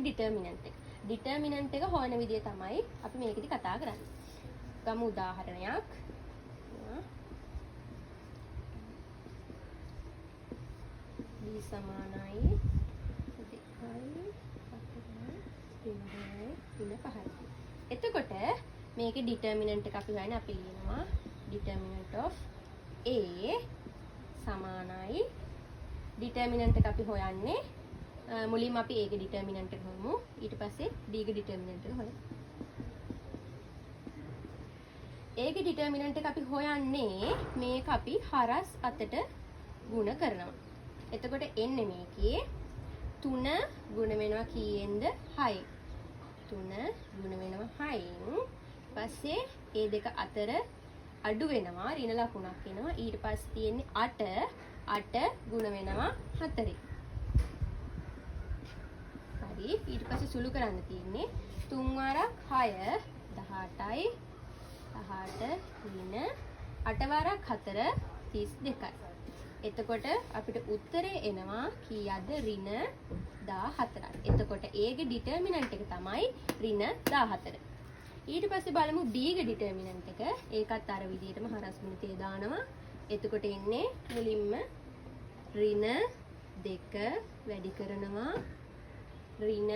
ඩිටර්මිනන්ට් එක. ඩිටර්මිනන්ට් එක හොයන විදිය තමයි අපි මේකෙදි කතා කරන්නේ. ගමු උදාහරණයක්. b සමානයි 2යි 4යි 5යි. එතකොට මේකේ ඩිටර්මිනන්ට් එක අපි හොයන්නේ අපි ලියනවා determinant of a සමානයි ඩිටර්මිනන්ට් එක අපි හොයන්නේ මුලින්ම අපි a ගේ ඩිටර්මිනන්ට් එක හොයමු ඊට පස්සේ b ගේ ඩිටර්මිනන්ට් එක හොයමු. a ගේ ඩිටර්මිනන්ට් එක අපි හොයන්නේ මේක අපි හරස් අතට ගුණ කරනවා. එතකොට එන්නේ මේකේ 3 ගුණ වෙනවා කීයෙන්ද 6. 3 ගුණ වෙනවා 6න් පස්සේ a දෙක අතර අඩු වෙනවා ඍණ ලකුණක් එනවා ඊට පස්සේ තියෙන්නේ 8 ගුණ වෙනවා 4. හරි ඊට පස්සේ සුළු කරන්න තියෙන්නේ 3 වරක් 6 18යි 18 ඍණ 8 වරක් 4 32යි. එතකොට අපිට උත්තරේ එනවා කීයද ඍණ 14යි. එතකොට a ගේ ඩිටර්මිනන්ට් එක තමයි ඍණ 14. ඊට පස්සේ බලමු b ගේ ඩිටර්මිනන්ට් එක. ඒකත් අර විදිහටම හරස් ගුණිතය දානවා. එතකොට එන්නේ මුලින්ම ඍණ 2 වැඩි කරනවා ඍණ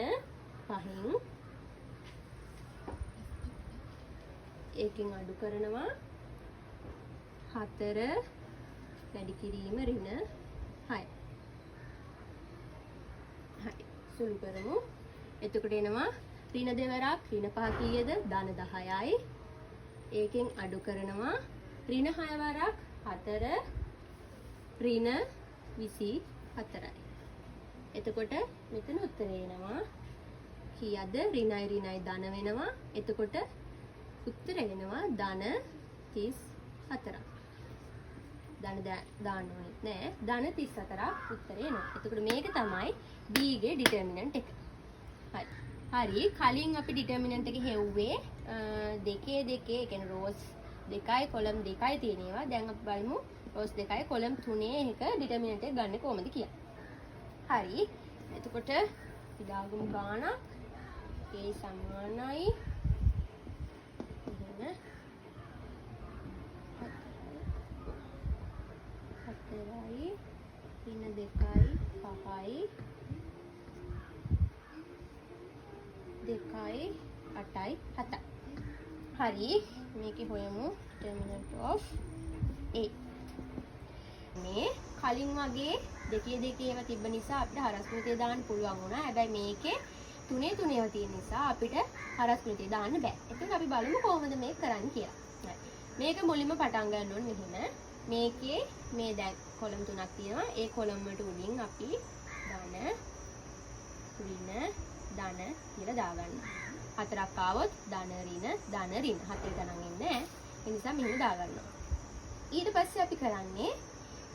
5න් ඒකෙන් අඩු කරනවා 4 වැඩි කිරීම ඍණ 6. හරි සුළු කරමු. එතකොට එනවා ඍණ 2 වරක් ඍණ 5 කීයද ධන 10යි. ඒකෙන් අඩු කරනවා ඍණ 6 වරක් 4 ඍණ 24යි. එතකොට මෙතන උත්තරේ එනවා කීයද ඍණයි ඍණයි ධන වෙනවා. එතකොට උත්තරේ එනවා ධන 34ක්. ධන දාන්න ඕනේ නෑ. ධන 34ක් උත්තරේ එනවා. එතකොට මේක තමයි b ගේ ඩිටර්මිනන්ට් එක. හරි. හරි කලින් අපි ඩිටර්මිනන්ට් එක හෙව්වේ දෙකේ ඒ කියන්නේ රෝස් 2යි කොලම් 2යි තියෙනවා. දැන් අපි බලමු රෝස් 2යි කොලම් 3 එක ඩිටර්මිනන්ට් එක ගන්න කොහොමද කියලා. හරි. එතකොට ඉදාගමු ගානක් a සමානයි එහෙම 4යි ඍණ 2යි 5යි 2යි 8යි 7යි. හරි මේකේ හොයමු determinant of a. මේ කලින් වගේ දෙකේ ඒවා තිබ්බ නිසා අපිට හරස් ගුණිතය දාන්න පුළුවන් වුණා. හැබැයි මේකේ තුනේ ඒවා තියෙන නිසා අපිට හරස් ගුණිතය දාන්න බෑ. එතකොට අපි බලමු කොහොමද මේක කරන්න කියලා. මේක මුලින්ම පටන් ගන්න ඕනේ මෙහෙම. මේකේ මේ දැන් කොලම් 3ක් තියෙනවා. ඒ කොලම් වලට උඩින් අපි ධන ඍණ ධන කියලා දාගන්න. 4ක් ආවොත් ධන ඍණ හතේ ගණන් එන්නේ නැහැ. ඒ නිසා මෙහෙම දාගන්නවා. ඊට පස්සේ අපි කරන්නේ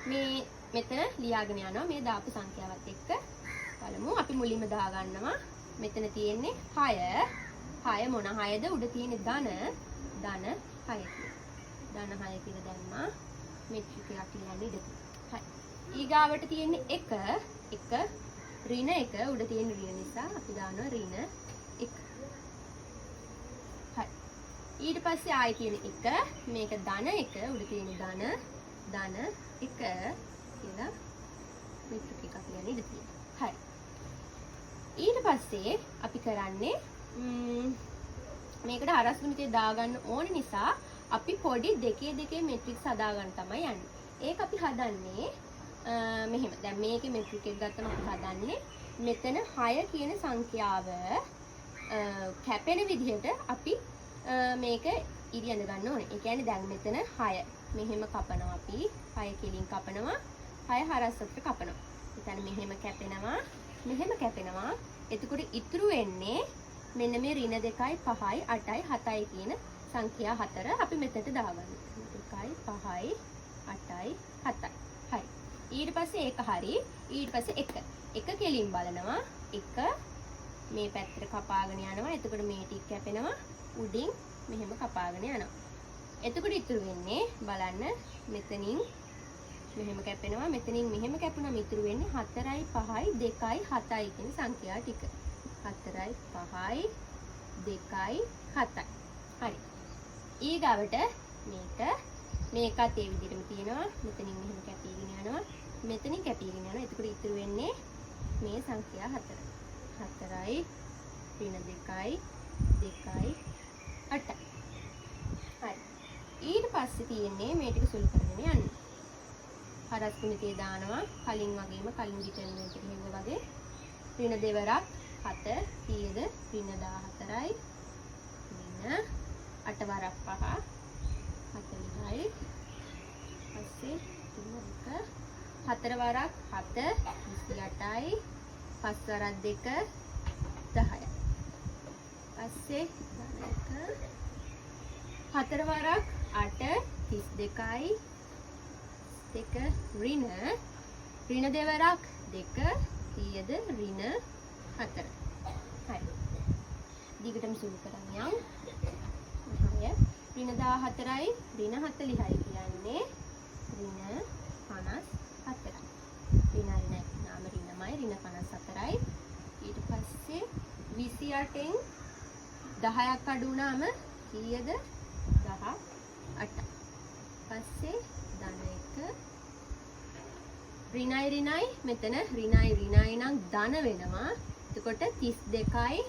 මේ මෙතන ලියාගෙන යනවා මේ දාපු සංඛ්‍යාවත් එක්ක. බලමු අපි මුලින්ම දාගන්නවා. මෙතන තියෙන්නේ 6. 6 මොන 6ද? උඩ තියෙන්නේ ධන 6 කියලා. ධන 6 කියලා දැම්මා. මෙට්‍රික් එකක් ලියන්න ඉඩ තියෙනවා. හරි. ඊගාවට තියෙන්නේ 1 ඍණ 1 උඩ තියෙන ඍණ නිසා අපි දානවා ඍණ 1. හරි. ඊට පස්සේ ආයෙ තියෙන 1 මේක ධන 1 උඩ තියෙන ධන 1 කියලා මෙට්‍රික් එකක් ලියන්න ඉඩ තියෙනවා. හරි. ඊට පස්සේ අපි කරන්නේ මේකට හරස් ගුණිතය දාගන්න ඕන නිසා අපි පොඩි දෙකේ මෙට්‍රික්ස් හදාගන්න තමයි යන්නේ. ඒක අපි හදන්නේ මෙහෙම. දැන් මේකේ මෙට්‍රික් එක ගත්තම අපි හදන්නේ මෙතන 6 කියන සංඛ්‍යාව කැපෙන විදිහට අපි මේක ඉරියඳ ගන්න ඕනේ. ඒ කියන්නේ දැන් මෙතන 6 මෙහෙම කපනවා අපි 6 කෙලින් කපනවා 6 හරස් අතට කපනවා. එතන මෙහෙම කැපෙනවා. එතකොට ඉතුරු වෙන්නේ මෙන්න මේ ඍණ 2යි 5යි 8යි 7යි කියන සංඛ්‍යා 4 අපි මෙතනට දාගන්න. 2යි 5යි 8යි 7යි. හරි. ඊට පස්සේ ඒක හරි. ඊට පස්සේ 1 කෙලින් බලනවා. 1 මේ පැත්තට කපාගෙන යනවා. එතකොට මේ ටික කැපෙනවා. උඩින් මෙහෙම කපාගෙන යනවා. එතකොට ඉතුරු වෙන්නේ බලන්න මෙතනින් මෙහෙම කැපෙනවා. මෙතනින් මෙහෙම කැපුණාම ඉතුරු වෙන්නේ 4යි 5යි 2යි 7යි කියන සංඛ්‍යා ටික. 4යි 5යි 2යි 7යි. හරි. ඊගාවට මේකත් ඒ විදිහටම තියෙනවා. මෙතනින් මෙහෙම කැපීගෙන යනවා. මෙතනින් කැපීගෙන යනවා. එතකොට ඉතුරු වෙන්නේ මේ සංඛ්‍යා 4. 4යි ඍණ 2යි 2යි 8යි. හරි. ඊට පස්සේ තියෙන්නේ මේ ටික සුළු කරගෙන යන්න. හරස් ගුණිතේ දානවා. කලින් වගේම කලින් ඩිටර්මිනන්ට් එක හෙව්වා වගේ ඍණ දෙවරක් 7 කීයද? ඍණ 14යි. ඍණ 8 වරක් 5 40යි. පස්සේ ඍණ 1 4 වරක් 7 28යි. 5 වරක් 2 10යි. පස්සේ 4 වරක් 8 32යි. 2 ඍණ දෙවරක් 2 කීයද? ඍණ 4. හරි. දිගටම සුළු කරන් යමු. 6 ඍණ 14යි ඍණ 40යි කියන්නේ ඍණ 54යි. ඍණ නාම ඍණමයි ඍණ 54යි. ඊට පස්සේ 28න් 10ක් අඩු වුණාම කීයද? 18යි. පස්සේ ධන 1 ඍණයි මෙතන ඍණයි නම් ධන වෙනවා. එතකොට 32යි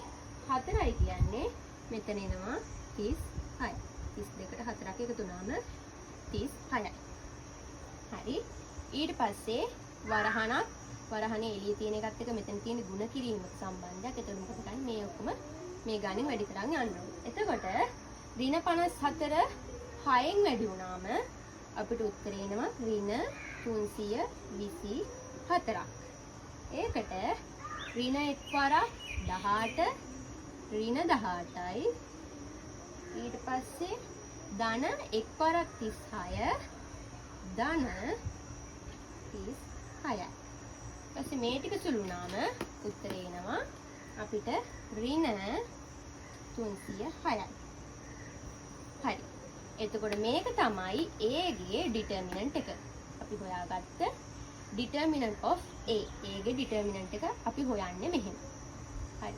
4යි කියන්නේ මෙතන එනවා 36යි. 32ට 4ක් එකතු වුණාම 36යි. හරි. ඊට පස්සේ වරහනේ එළිය තියෙන එකත් එක මෙතන තියෙන ಗುಣ කිරීමක සම්බන්ධයක්. එතකොට මොකද කරන්නේ? මේ ඔක්කොම මේ ගණන් වැඩි කරන් යන්න ඕනේ. එතකොට ඍණ 54 6න් වැඩි වුණාම අපිට උත්තරේ එනවා ඍණ 324ක්. ඒකට ඍණ 1 වරක් 18 ඍණ 18යි. ඊට පස්සේ ධන 1 වරක් 36 ධන 36යි. ඊපස්සේ මේ ටික සුළු වුණාම උත්තරේ එනවා අපිට ඍණ 306යි. හරි. එතකොට මේක තමයි A ගේ ඩිටර්මිනන්ට් එක. අපි හොයාගත්ත ඩිටර්මිනන්ට් of A. A ගේ ඩිටර්මිනන්ට් එක අපි හොයන්නේ මෙහෙම. හරි.